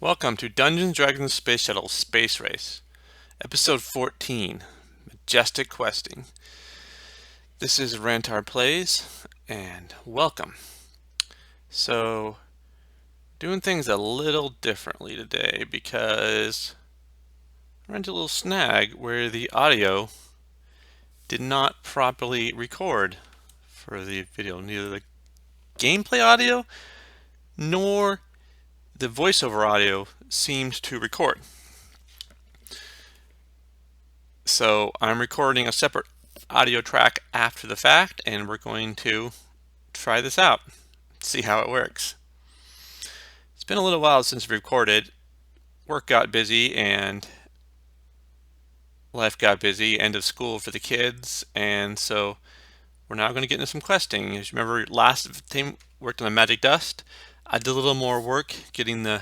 Welcome to Dungeons Dragons Space Shuttles Space Race, Episode 14, Majestic Questing. This is Rantar Plays, and welcome. So, doing things a little differently today because I ran into a little snag where the audio did not properly record for the video. Neither the gameplay audio nor the voiceover audio seemed to record. So I'm recording a separate audio track after the fact, and we're going to try this out, see how it works. It's been a little while since we recorded. Work got busy and life got busy, end of school for the kids, and so we're now going to get into some questing. As you remember, last time worked on the magic dust. I did a little more work getting the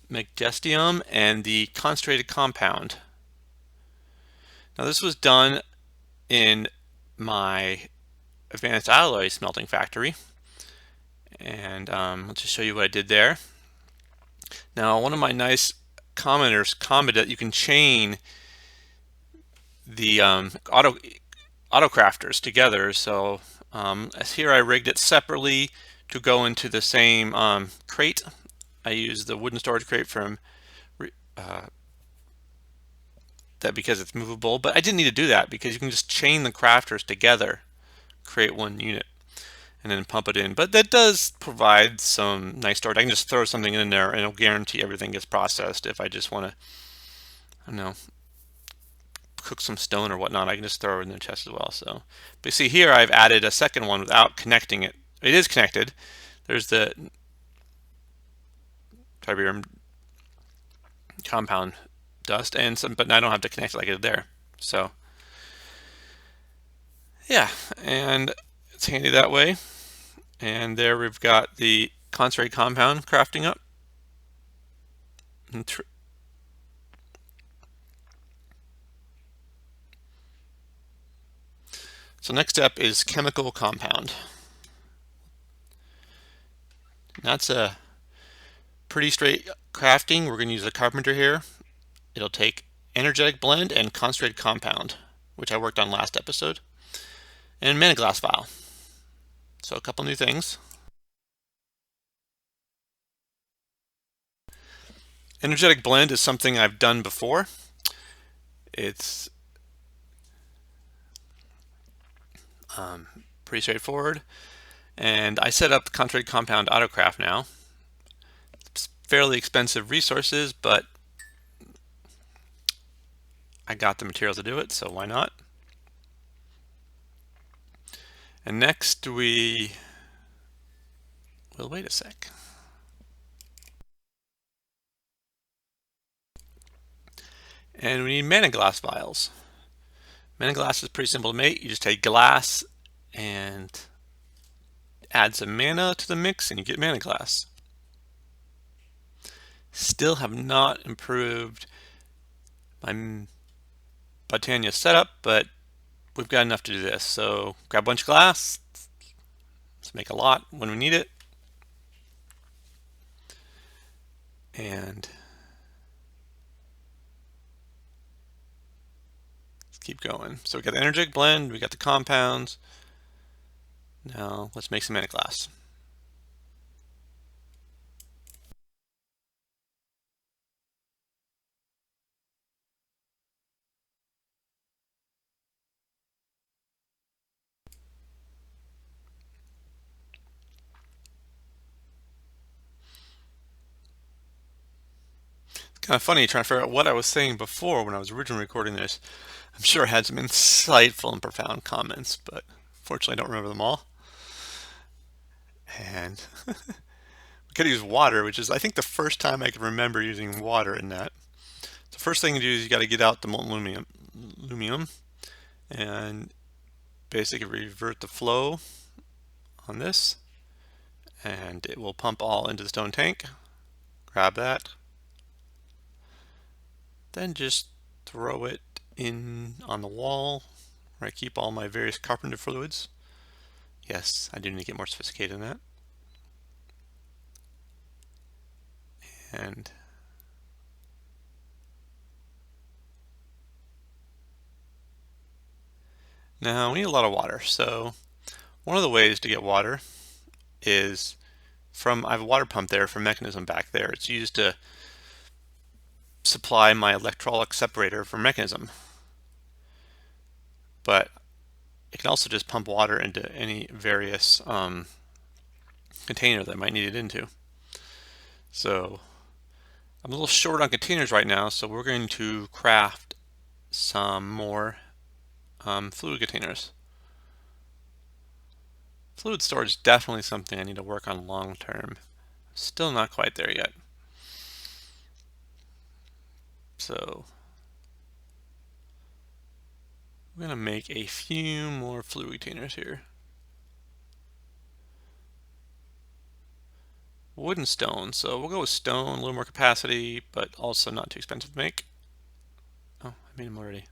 Majestic and the concentrated compound. Now this was done in my advanced alloy smelting factory, and let's just show you what I did there. Now one of my nice commenters commented that you can chain the auto crafters together, so as here I rigged it separately to go into the same crate. I used the wooden storage crate from that because it's movable, but I didn't need to do that because you can just chain the crafters together, create one unit, and then pump it in. But that does provide some nice storage. I can just throw something in there and it'll guarantee everything gets processed. If I just want to, I don't know, cook some stone or whatnot, I can just throw it in the chest as well. So, but you see here I've added a second one without connecting it. It is connected. There's the Tiberium compound dust, and some, but I don't have to connect it like I did there. So yeah, and it's handy that way. And there we've got the concentrated compound crafting up. So next step is chemical compound. That's a pretty straight crafting. We're going to use a carpenter here. It'll take energetic blend and concentrated compound, which I worked on last episode, and mana glass vial. So a couple new things. Energetic blend is something I've done before. It's pretty straightforward, and I set up concentrated compound autocraft now. It's fairly expensive resources, but I got the materials to do it, so why not? And next well, wait a sec. And we need mana glass vials. Mana glass is pretty simple to make. You just take glass and add some mana to the mix and you get mana glass. Still have not improved my Botania setup, but we've got enough to do this. So grab a bunch of glass. Let's make a lot when we need it. And let's keep going. So we got the energetic blend, we got the compounds. Now let's make some mana glass. Kind of funny trying to figure out what I was saying before when I was originally recording this. I'm sure I had some insightful and profound comments, but fortunately I don't remember them all. And we could use water, which is I think the first time I can remember using water in that. The first thing to do is you got to get out the molten aluminum and basically revert the flow on this, and it will pump all into the stone tank. Grab that. Then just throw it in on the wall where I keep all my various carpenter fluids. Yes, I do need to get more sophisticated in that. And Now we need a lot of water, so one of the ways to get water is I have a water pump there from mechanism back there. It's used to supply my electrolytic separator for mechanism, but it can also just pump water into any various container that I might need it into. So I'm a little short on containers right now, so we're going to craft some more fluid containers. Fluid storage is definitely something I need to work on long term. Still not quite there yet. So we're going to make a few more fluid containers here. Wood and stone, so we'll go with stone, a little more capacity, but also not too expensive to make. Oh, I made them already.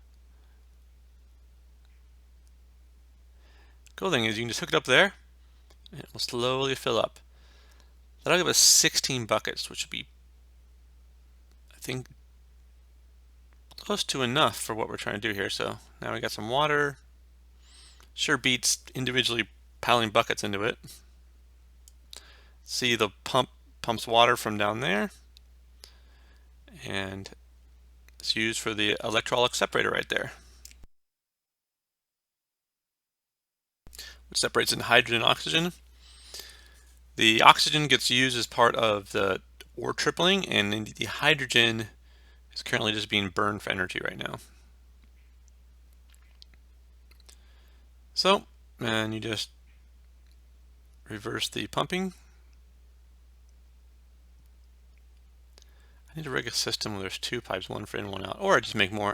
Cool thing is you can just hook it up there, and it will slowly fill up. That'll give us 16 buckets, which would be, I think, close to enough for what we're trying to do here. So now we got some water. Sure beats individually piling buckets into it. See, the pump pumps water from down there, and it's used for the electrolytic separator right there, which separates into hydrogen and oxygen. The oxygen gets used as part of the ore tripling, and the hydrogen is currently just being burned for energy right now. So, and you just reverse the pumping. I need to rig a system where there's two pipes, one for in, one out, or I just make more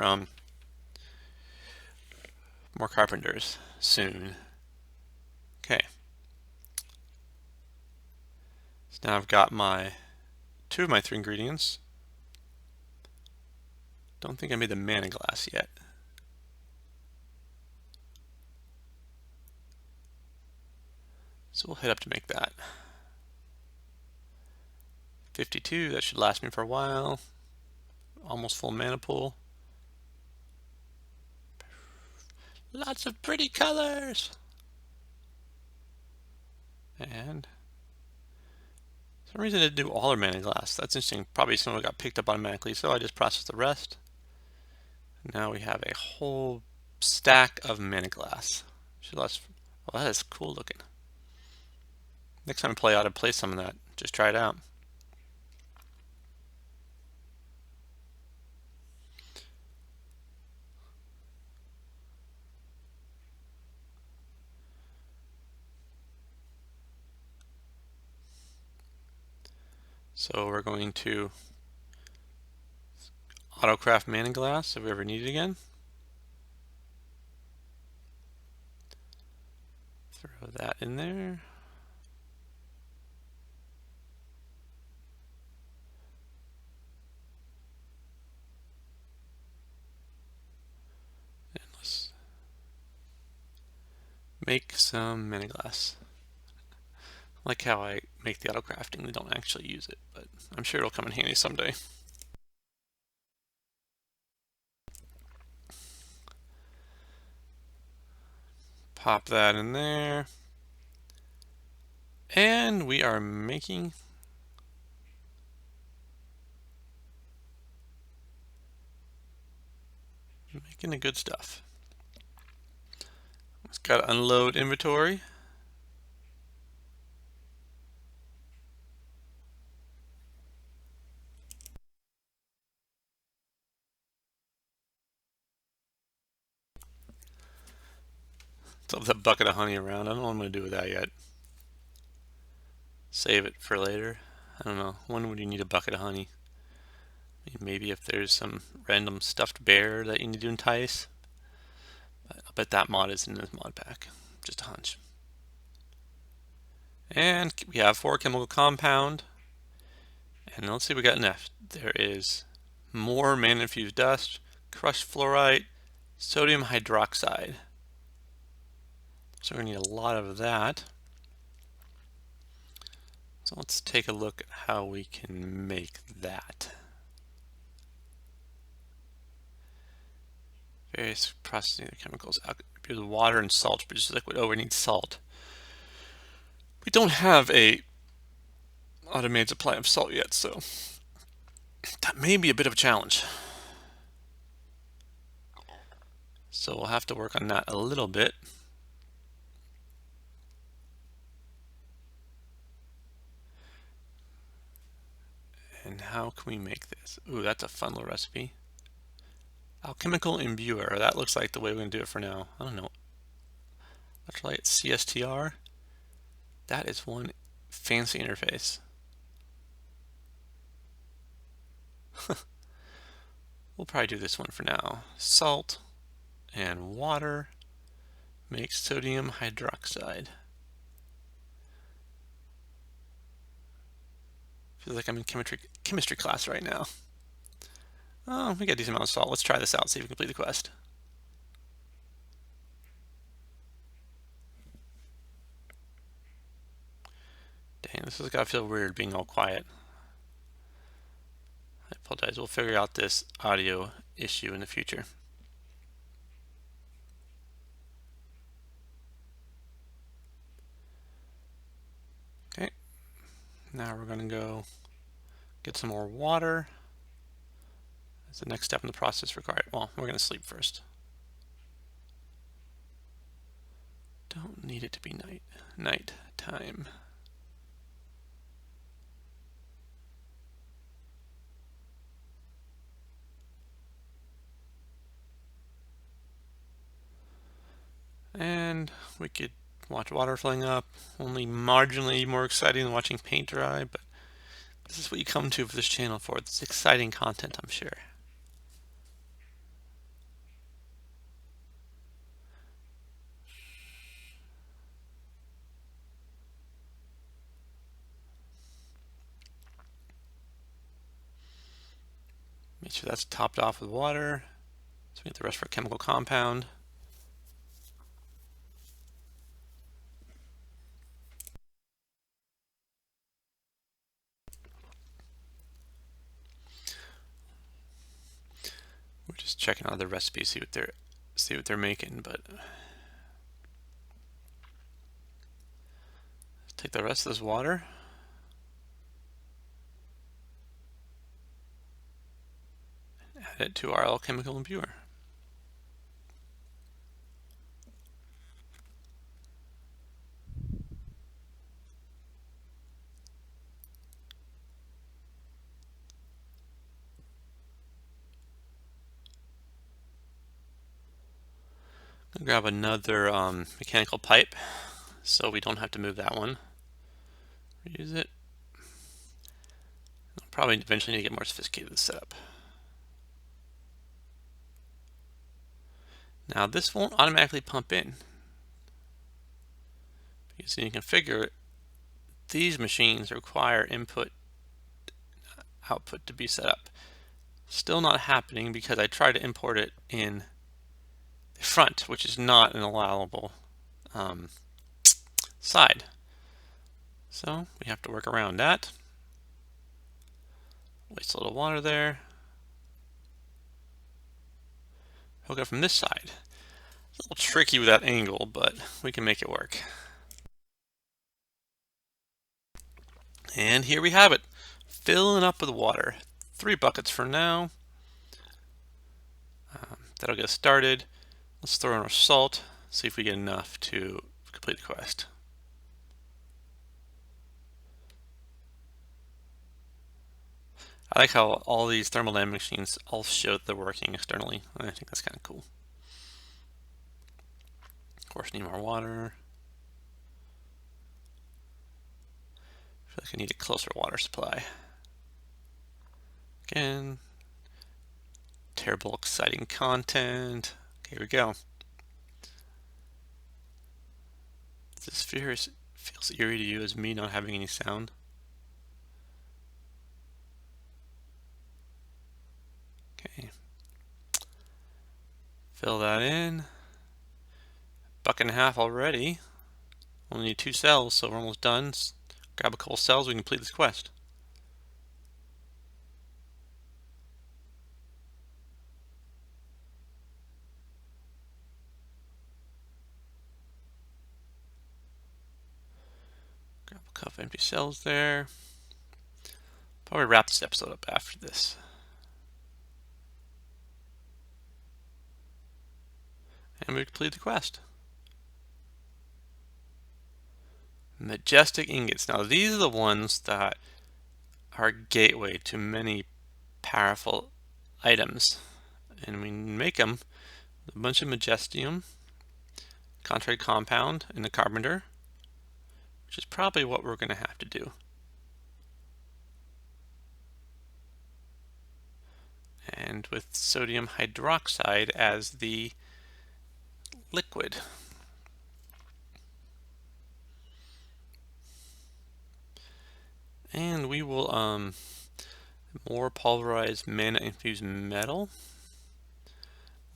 carpenters soon. Okay. So now I've got two of my three ingredients. Don't think I made the mana glass yet. So we'll head up to make that. 52, that should last me for a while. Almost full mana pool. Lots of pretty colors. And for some reason it didn't do all our mana glass. That's interesting. Probably some of it got picked up automatically, so I just processed the rest. Now we have a whole stack of mana glass. Should last. Well, that is cool looking. Next time I play, I ought to play some of that. Just try it out. So we're going to autocraft mana glass if we ever need it again. Throw that in there. And let's make some mana glass. I like how I make the autocrafting. We don't actually use it, but I'm sure it'll come in handy someday. Pop that in there. And we are making the good stuff. Just got to unload inventory. Still have that bucket of honey around. I don't know what I'm going to do with that yet. Save it for later. I don't know. When would you need a bucket of honey? Maybe if there's some random stuffed bear that you need to entice. I bet that mod is in this mod pack. Just a hunch. And we have 4 chemical compound. And let's see what we got left. There is more mana infused dust, crushed fluorite, sodium hydroxide. So we're going to need a lot of that. So let's take a look at how we can make that. Various processing of chemicals, because water and salt produces liquid. Oh, we need salt. We don't have a automated supply of salt yet, so that may be a bit of a challenge. So we'll have to work on that a little bit. And how can we make this? Ooh, that's a fun little recipe. Alchemical imbuer. That looks like the way we're going to do it for now. I don't know. Let's try it. CSTR. That is one fancy interface. We'll probably do this one for now. Salt and water makes sodium hydroxide. Feels like I'm in chemistry class right now. Oh, we got a decent amount of salt. Let's try this out, see if we complete the quest. Dang, this has got to feel weird being all quiet. I apologize. We'll figure out this audio issue in the future. Okay. Now we're going to go get some more water. That's the next step in the process required. Well, we're going to sleep first. Don't need it to be night time. And we could watch water filling up. Only marginally more exciting than watching paint dry, but this is what you come to for this channel for. It's exciting content, I'm sure. Make sure that's topped off with water. So we get the rest for a chemical compound. We're just checking out the recipes, see what they're making, but let's take the rest of this water. Add it to our alchemical imbuer. I'll grab another mechanical pipe so we don't have to move that one. Reuse it. I'll probably eventually need to get more sophisticated with the setup. Now this won't automatically pump in, because you can configure these machines require input output to be set up. Still not happening because I tried to import it in the front, which is not an allowable side. So we have to work around that. Waste a little water there. Hook up from this side. It's a little tricky with that angle, but we can make it work. And here we have it, filling up with water. 3 buckets for now. That'll get us started. Let's throw in our salt, see if we get enough to complete the quest. I like how all these thermodynamic machines all show that they're working externally. I think that's kind of cool. Of course, need more water. I feel like I need a closer water supply. Again, terrible exciting content. Here we go. This feels eerie to you as me not having any sound. Okay. Fill that in. Bucket and a half already. Only need 2 cells, so we're almost done. Grab a couple cells, we can complete this quest. Couple empty cells there. Probably wrap this episode up after this. And we complete the quest. Majestic ingots. Now these are the ones that are gateway to many powerful items. And we make them with a bunch of Majestium, contrary compound, and the carpenter, which is probably what we're going to have to do. And with sodium hydroxide as the liquid. And we will more pulverized mana infused metal.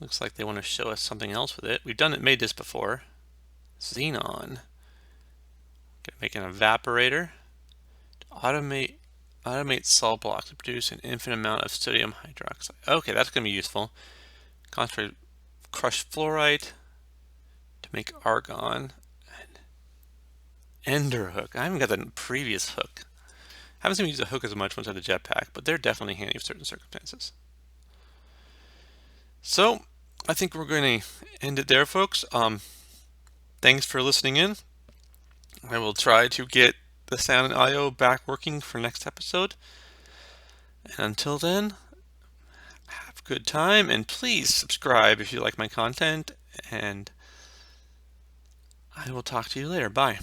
Looks like they want to show us something else with it. We've made this before. Xenon. Make an evaporator to automate salt blocks to produce an infinite amount of sodium hydroxide. Okay, that's going to be useful. Concentrate crushed fluorite to make argon. And ender hook. I haven't got the previous hook. I haven't seen me use a hook as much once I have the jetpack, but they're definitely handy for certain circumstances. So I think we're going to end it there, folks. Thanks for listening in. I will try to get the sound and audio back working for next episode. And until then, have a good time, and please subscribe if you like my content, and I will talk to you later. Bye.